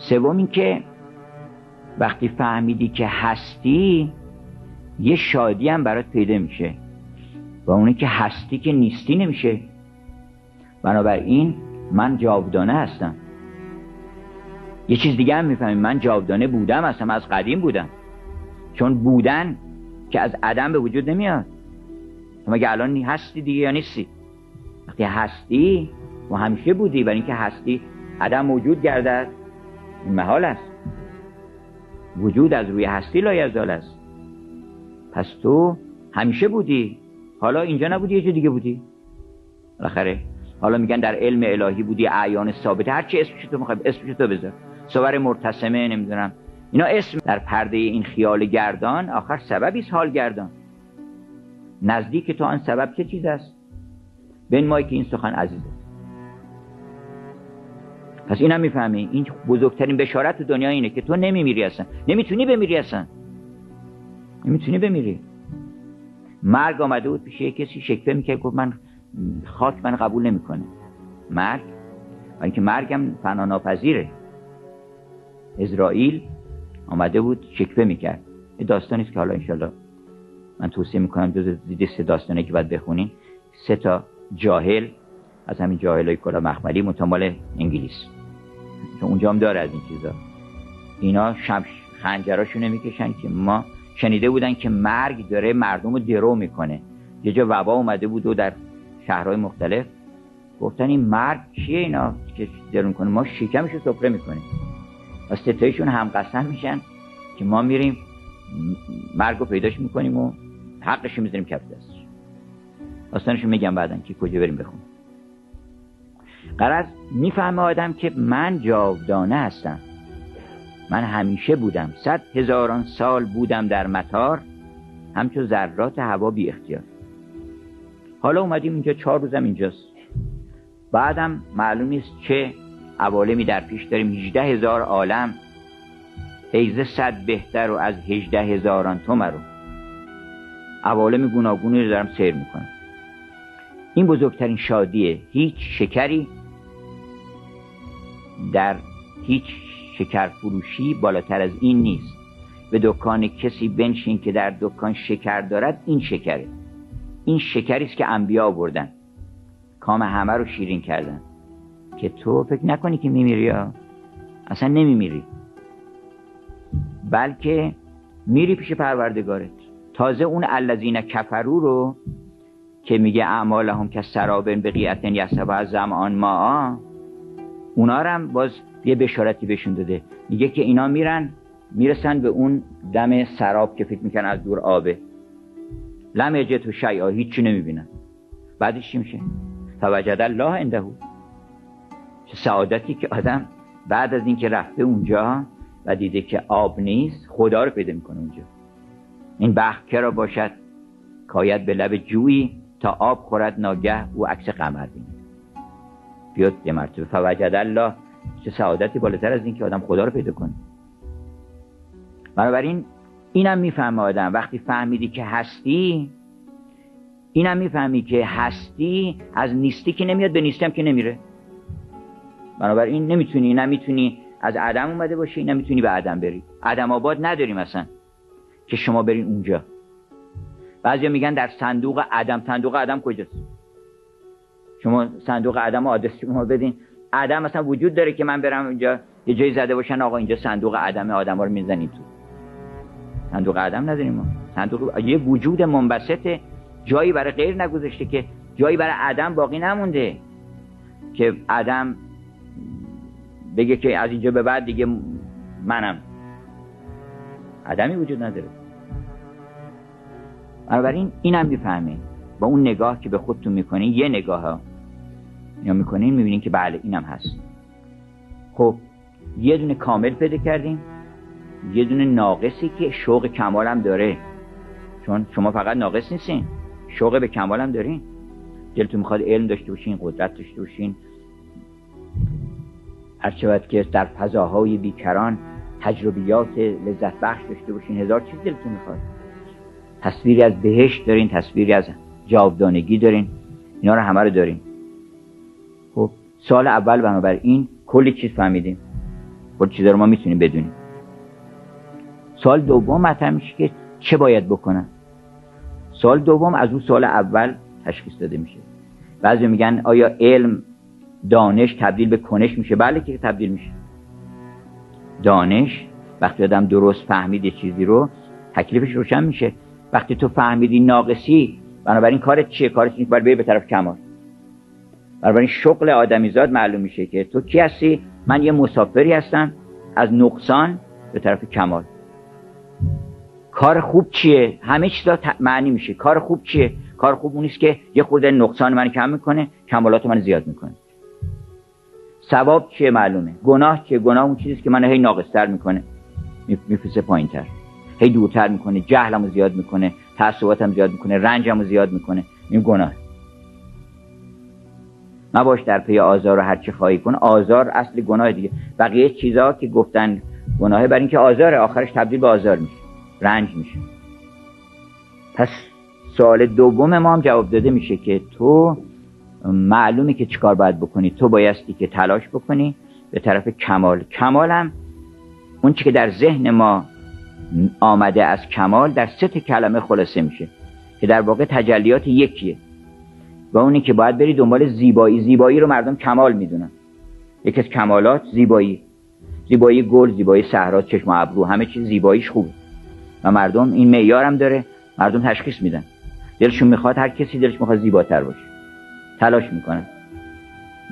سوم این که وقتی فهمیدی که هستی، یه شادی هم برات پیدا میشه و اونه که هستی که نیستی نمیشه. بنابراین من جاودانه هستم. یه چیز دیگه هم میفهمیم، من جاودانه بودم هستم، از قدیم بودم. چون بودن که از عدم به وجود نمیاد. تو مگه الان هستی دیگه یا نیستی؟ وقتی هستی و همیشه بودی، برای اینکه هستی عدم موجود گردد، این محال است. وجود از روی هستی لایزال است. پس تو همیشه بودی، حالا اینجا نبودی، یه جا دیگه بودی. بالاخره حالا میگن در علم الهی بودی، اعیان ثابته، هر چی اسمش تو میخوای اسمش تو بذار، صور مرتسمه، نمیدونم اینا اسم. در پرده این خیال گردان آخر سببی است حال گردان. نزدیک تو آن سبب چه چیز است؟ بنمای که این سخن عزیز است. پس اینم میفهمی، این بزرگترین بشارت تو دنیا اینه که تو نمیمیری اصلا، نمیتونی بمیری اصلا، نمیتونی بمیری. مرگ آمده بود پیش کسی شکوه میکرد، گفت من خاک من قبول نمیکنه مرگ، و اینکه مرگم فنا ناپذیره. اسرائیل آمده بود شکوه میکرد. این داستانی است که حالا انشالله من توصیه میکنم جز سه داستانی که باید بخونین. 3 جاهل از همین جاهلای کلا مخملی متمال انگلیس، چون اونجا هم داره از این چیزا. اینا خنجراشونو میکشن که ما شنیده بودن که مرگ داره مردم رو درو میکنه. یه جا وبا اومده بود و در شهرهای مختلف گفتن این مرگ چیه اینا که درو میکنه، ما شکمشو سفره میکنیم. و 3 هم قسم میشن که ما میریم مرگ رو پیداش میکنیم و حقشو میذاریم کف دستش. داستانشو میگم بعدن که کجا بریم بخونیم. غرض میفهمه آدم که من جاودانه هستم، من همیشه بودم، 100,000 سال بودم در مطار، همچون ذرات هوا بی اختیار. حالا اومدیم اینجا 4 روزم اینجاست. بعدم معلوم نیست چه عوالمی در پیش داریم. 18,000 عالم، ایزه 100 بهتر و از 18,000 تو مرو. عوالم گوناگونی رو دارم سیر میکنم. این بزرگترین شادیه. هیچ شکری در هیچ شکر فروشی بالاتر از این نیست. به دکان کسی بنشین که در دکان شکر دارد، این شکره. این شکری است که انبیا آوردن، کام همه رو شیرین کردن. که تو فکر نکنی که میمیری، اصلا نمیمیری، بلکه میری پیش پروردگارت. تازه اون الذین کفروا رو که میگه اعمالهم کسراب بقیعة یحسبها الظمآن ماء، اونا رو هم باز یه بشارتی بهشون داده. میگه که اینا میرسن به اون دم سراب که فکر میکنن از دور آبه، لم یجدوا شیئا، هیچی نمیبینن. بعدش چی میشه؟ فوجد الله عنده. چه سعادتی که آدم بعد از اینکه رفته اونجا و دیده که آب نیست، خدا رو پیدا میکنه اونجا. این بخت که را باشد کاید به لب جویی، تا آب خورد ناگه او عکس قمر بینه. بیاد یه مرتبه فوجد الله. چه سعادتی بالاتر از این که آدم خدا رو پیدا کنه. بنابراین اینم میفهمه آدم وقتی فهمیدی که هستی، اینم میفهمی که هستی از نیستی که نمیاد، به نیستی هم که نمیره. بنابراین نمیتونی از عدم اومده باشی، نمیتونی به عدم بری. عدم آباد نداریم اصلا که شما برین اونجا. بعضیا میگن در صندوق عدم. صندوق عدم کجاست؟ شما صندوق عدم آدرس شما بدین. عدم مثلا وجود داره که من برم اونجا یه جایی زده باشن آقا اینجا صندوق عدم، آدم‌ها رو میزنید تو. صندوق عدم نداریم ما. صندوق یه وجود منبسطه، جایی برای غیر نگذاشته، که جایی برای عدم باقی نمونده که عدم بگه که از اینجا به بعد دیگه منم. عدمی وجود نداره. بنابراین اینم میفهمه با اون نگاه که به خودتون میکنین، یه نگاه ها یا میکنین، میبینین که بله اینم هست. خب یه دونه کامل پیدا کردیم، یه دونه ناقصی که شوق کمال هم داره. چون شما فقط ناقص نیستین، شوق به کمال هم دارین. دلتون میخواد علم داشته باشین، قدرت داشته باشین، هر چقدر که در فضاهای بیکران تجربیات لذت بخش داشته باشین، هزار چیز دلتون میخواد. تصویری از بهشت دارین، تصویری از جاودانگی دارین، اینا رو همه رو دارین. خب سال اول بنابراین کلی چیز فهمیدیم. خود چیزا رو ما میتونیم بدونیم. سوال دوم مطرح میشه که چه باید بکنم. سوال دوم از اون سوال اول تشخیص داده میشه. بعضی میگن آیا علم، دانش تبدیل به کنش میشه؟ بله که تبدیل میشه. دانش وقتی آدم درست فهمید یه چیزی رو، تکلیفش روشن میشه. وقتی تو فهمیدی ناقصی، بنابراین کارت چیه؟ کارت اینه که باید بری به طرف کمال. بنابراین شغل آدمیزاد معلوم میشه که تو کی هستی؟ من یه مسافری هستم از نقصان به طرف کمال. کار خوب چیه؟ همه چیزا معنی میشه. کار خوب چیه؟ کار خوب اون نیست که یه خورده نقصان من کم میکنه، کمالات من زیاد میکنه. ثواب چیه؟ معلومه. گناه چیه؟ گناه اون چیزیه که من هی ناقص‌تر میکنه، میفرسته پایین‌تر، هی دورتر میکنه، جهلمو زیاد میکنه، تعصباتم زیاد میکنه، رنجمو زیاد میکنه. این گناه. نباش در پی آزار و هر چی خواهی کن. آزار اصل گناه دیگه. بقیه چیزا که گفتن گناهه برای اینکه آزاره، آخرش تبدیل به آزار میشه، رنج میشه. پس سوال دوم ما هم جواب داده میشه که تو معلومه که چیکار باید بکنی. تو بایستی که تلاش بکنی به طرف کمال. کمال هم اون چی که در ذهن ما آمده از کمال در 3 کلمه خلاصه میشه که در واقع تجلیات یکیه، و اونی که باید بری دنبال زیبایی. زیبایی رو مردم کمال میدونن. یکی از کمالات زیبایی. زیبایی گل، زیبایی صحرا، چشم و ابرو، همه چیز زیباییش خوبه و مردم این معیارم داره. مردم تشخیص میدن، دلشون میخواد، هر کسی دلش میخواد زیباتر باشه، تلاش میکنن.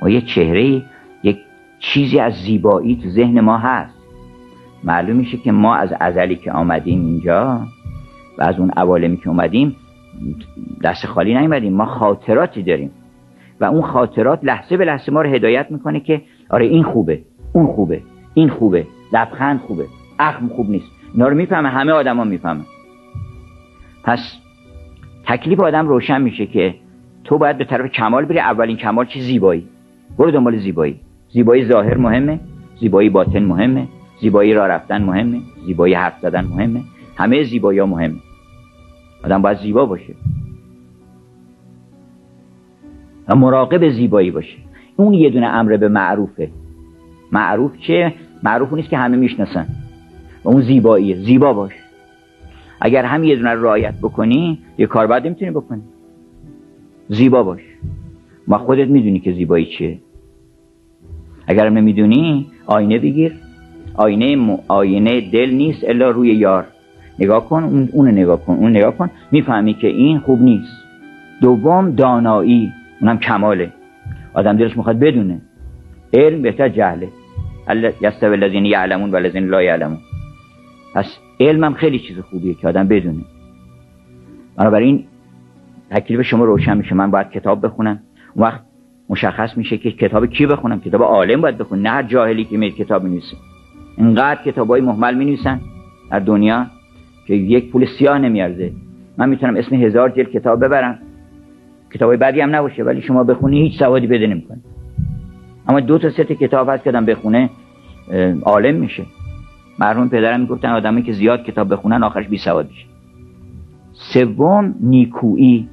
ما یه چهره، یک چیزی از زیبایی تو ذهن ما هست. معلوم میشه که ما از ازلی که آمدیم اینجا و از اون عوالمی که اومدیم دست خالی نیومدیم. ما خاطراتی داریم و اون خاطرات لحظه به لحظه ما رو هدایت میکنه که آره این خوبه، اون خوبه، این خوبه، لبخند خوبه، اخم خوب نیست. اینا رو میفهمه، همه آدما میفهمن. پس تکلیف آدم روشن میشه که تو باید به طرف کمال بری. اولین کمال چی؟ زیبایی. برو دنبال زیبایی. زیبایی ظاهر مهمه، زیبایی باطن مهمه، زیبایی راه رفتن مهمه، زیبایی حرف زدن مهمه، همه زیبایی‌ها مهمه. آدم باید زیبا باشه و مراقب زیبایی باشه. اون یه دونه امر به معروفه. معروف چه؟ معروف نیست که همه میشناسن و اون زیباییه. زیبا باش. اگر هم یه دونه رو رعایت بکنی یه کار بعد میتونی بکنی. زیبا باش. ما خودت میدونی که زیبایی چیه. اگر نمیدونی آینه بگیر. آینه دل نیست الا روی یار. نگاه کن، اون نگاه کن، اون نگاه کن، میفهمی که این خوب نیست. دوم دانایی، اونم کماله. آدم دلش میخواد بدونه. علم بهتر جهله. یستوی الذین یعلمون و الذین لا یعلمون. پس علمم خیلی چیز خوبیه که آدم بدونه. بنابراین تکلیف شما روشن میشه. من باید کتاب بخونم. اون وقت مشخص میشه که کتاب کی بخونم. کتاب عالم باید بخونم، نه هر جاهلی که میاد کتاب می‌نویسه. اینقدر کتابای مهمل می‌نویسن در دنیا که یک پول سیاه نمیارزه. من میتونم اسم 1000 جلد کتاب ببرم، کتابای بعدی هم نباشه، ولی شما بخونی هیچ سوادی پیدا نمی‌کنی. اما 2 تا 3 تا کتاب هست که آدم بخونه عالم میشه. مرحوم پدرم میگفتن آدمی که زیاد کتاب بخونن آخرش بی سواد میشه. سوم نیکویی.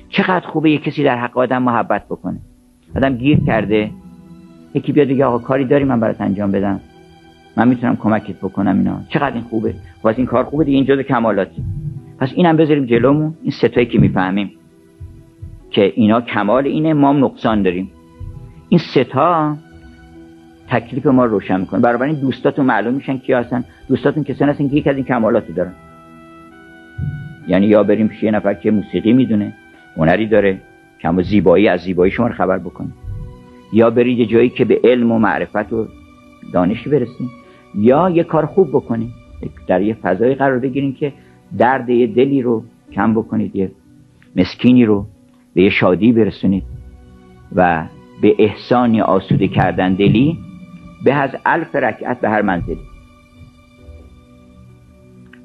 چقدر خوبه یک کسی در حق آدم محبت بکنه. آدم گیر کرده، یکی بیاد بگه آقا کاری داری من برات انجام بدم، من میتونم کمکت بکنم. اینا چقدر این خوبه. واسه این کار خوبه دیگه، این جزء کمالاته. پس اینم بذاریم جلومون. این 3 تایی که میفهمیم که اینا کمال اینه، ما هم نقصان داریم. این 3 تا تکلیف ما رو روشن میکنه. برای این دوستاتون معلوم میشن کی هستن. دوستاتون کسانی هستن که یک از این کمالاتو دارن. یعنی یا بریم پیش یه نفر که موسیقی میدونه، هنری داره، کم زیبایی از زیبایی شما رو خبر بکنه، یا برید یه جایی که به علم و معرفت و دانشی برسیم، یا یه کار خوب بکنید، در یه فضایی قرار بگیرین که درد یه دلی رو کم بکنید، یه مسکینی رو به یه شادی برسونید و به احسانی آسوده کردن دلی به از 1000 رکعت به هر منزلی.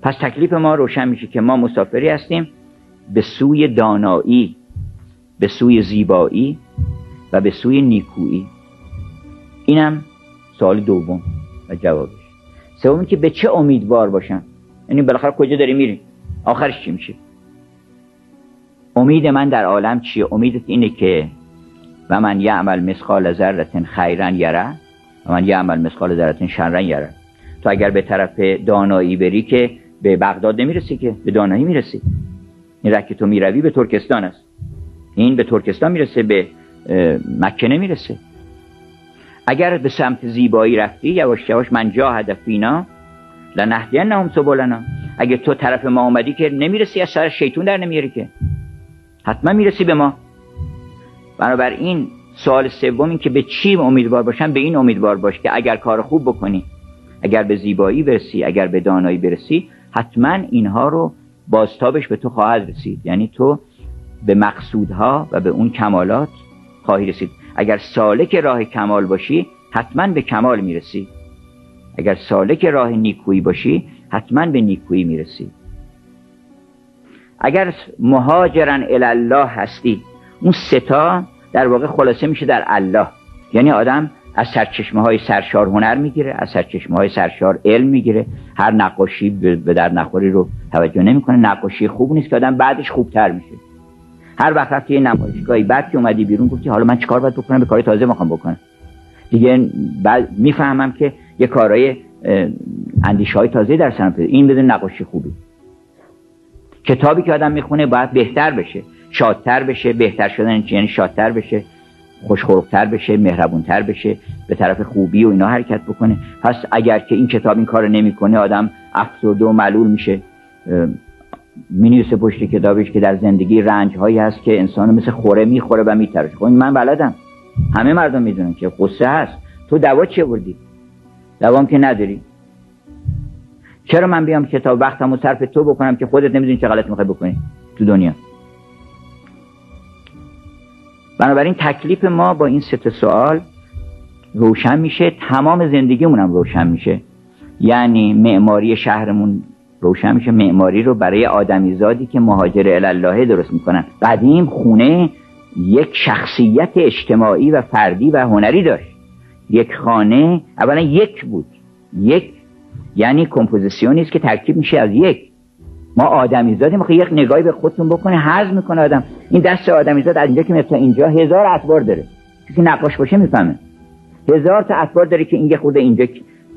پس تکلیف ما روشن میشه که ما مسافری هستیم به سوی دانایی، به سوی زیبایی و به سوی نیکویی. اینم سوال دوم و جوابش. سومی که به چه امیدوار باشم، یعنی بالاخره کجا داری میری، آخرش چی میشه. امید من در عالم چیه؟ امیدت اینه که و من یعمل مثقال ذره خیرا یره و من یعمل مثقال ذره شرا یره. تو اگر به طرف دانایی بری که به بغداد نمیرسی، که به دانایی میرسی. این راه که تو میروی به ترکستان است، این به ترکستان میرسه، به مکه نمیرسه. اگر به سمت زیبایی رفتی، یواش یواش من جاهد فینا لنهدینهم سبلنا، اگه تو طرف ما اومدی که نمیرسی، از سر شیطون در نمیاری، که حتما میرسی به ما. بنابراین سوال سوم این که به چی امیدوار باشم؟ به این امیدوار باش که اگر کار خوب بکنی، اگر به زیبایی برسی، اگر به دانایی برسی، حتما اینها رو بازتابش به تو خواهد رسید. یعنی تو به مقصودها و به اون کمالات خواهی رسید. اگر سالک راه کمال باشی، حتما به کمال میرسی. اگر سالک راه نیکویی باشی، حتما به نیکویی میرسی. اگر مهاجرن الی الله هستی، اون ستا در واقع خلاصه میشه در الله. یعنی آدم از سرچشمه های سرشار هنر میگیره، از سرچشمه های سرشار علم میگیره. هر نقاشی به در نخوری رو توجه نمیکنه. نقاشی خوب نیست که آدم بعدش خوبتر میشه. هر وقت رفتی یه نمایشگاهی، بعد که اومدی بیرون گفتی حالا من چیکار باید بکنم؟ به کار تازه میخوام بکنم دیگه. بعد میفهمم که یه کارهای اندیشه‌های تازه در سرم پیدا. این بدون نقاشی خوبی. کتابی که آدم میخونه باید بهتر بشه، شادتر بشه. بهتر شدن یعنی شادتر بشه، خوشخلقتر بشه، مهربونتر بشه، به طرف خوبی و اینا حرکت بکنه. پس اگر که این کتاب این کارو نمیکنه، آدم افسرده و ملول میشه. مینویسه پشت کتابش که در زندگی رنج هایی هست که انسانو مثل خوره میخوره و میترشه. خب من بلدم، همه مردم میدونن که قصه هست. تو دوا چی بردی؟ دوام که نداری. چرا من بیام کتاب وقتمو صرف تو بکنم که خودت نمیدونی چه غلطی میخوای بکنی تو دنیا؟ بنابراین تکلیف ما با این 3 سوال روشن میشه، تمام زندگیمون هم روشن میشه. یعنی معماری شهرمون روشن میشه. معماری رو برای آدمیزادی که مهاجر الی الله درست میکنن. قدیم خونه یک شخصیت اجتماعی و فردی و هنری داشت. یک خانه اولا یک بود. یک یعنی کمپوزیسیونی است که ترکیب میشه از یک. ما آدمیزادیم که یک نگاهی به خودتون بکنه هضم میکنه آدم. این دست آدمیزاد از اینجا که مثلا اینجا 1000 اطوار داره. کسی نقاش باشه میفهمه. 1000 تا اطوار داره که این یه خورده اینجا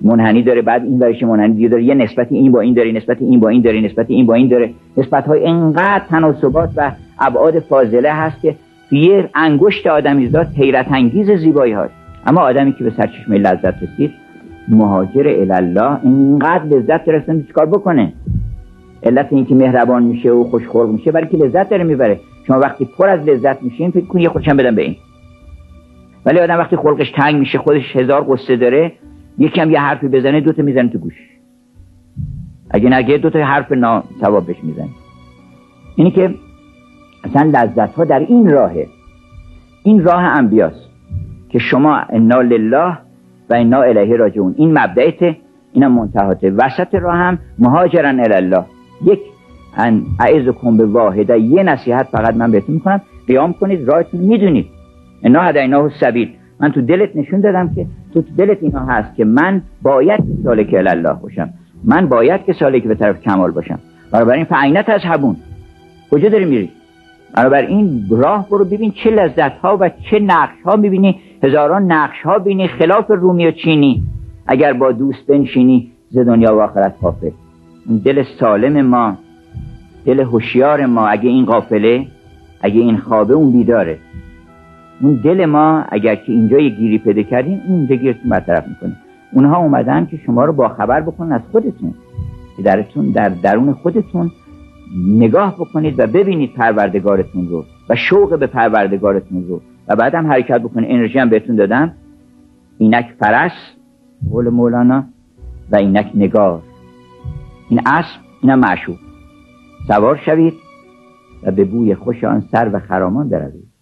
منحنی داره، بعد این ورش منحنی دیگه داره، یه نسبتی این با این داره، نسبتی این با این داره، نسبتی این با این داره. نسبت‌های انقدر تناسبات و ابعاد فاضله هست که توی انگشت آدمیزاد حیرت انگیز زیبایی هاست. اما آدمی که به سرچشمه لذت رسید، مهاجر الی الله، اینقدر لذت رسید چیکار بکنه؟ علت این که مهربان میشه و خوشخلق میشه برای که لذت داره میبره. شما وقتی پر از لذت میشین فکر کنید یه خودشم بدم به این. ولی آدم وقتی خلقش تنگ میشه، خودش 1000 قصه داره، یکم یه حرفی بزنه 2 تا میزنه تو گوش. اگه نگه 2 تا حرف ناصواب بهش میزنه. اینی که اصلا لذت ها در این راهه. این راه انبیاست که شما انا لله و انا الیه راجعون. این مبدأته، اینم منتهاته. وسط راه هم مهاجرن الی الله. یک اعظکم به واحده، یه نصیحت فقط من بهتون میکنم، قیام کنید، راهتون میدونید. انا هدیناه السبیل. من تو دلت نشون دادم که تو دلت اینا هست که من باید سالک الی الله باشم، من باید که سالک به طرف کمال باشم. بنابراین فاین تذهبون، کجا داری میری؟ بنابراین راه برو ببین چه لذت ها و چه نقش ها میبینی. 1000 نقش ها بینی، خلاف رومی و چینی. اگر با دوست بنشینی ز دنیا و آخرت غافل. دل سالم ما، دل هوشیار ما، اگه این غافله، اگه این خوابه، اون بیداره. اون دل ما اگر که اینجا یه گیری پیدا کردین، اون گیرتون برطرف میکنه. اونها اومدن که شما رو با خبر بکنن از خودتون، که در درون خودتون نگاه بکنید و ببینید پروردگارتون رو و شوق به پروردگارتون رو و بعد هم حرکت بکنید. انرژی هم بهتون دادم. اینک فرس، قول مولانا، و اینک نگار. این اسب، اینم معشوق. سوار شوید و به بوی خوش آن سر و خرامان بروید.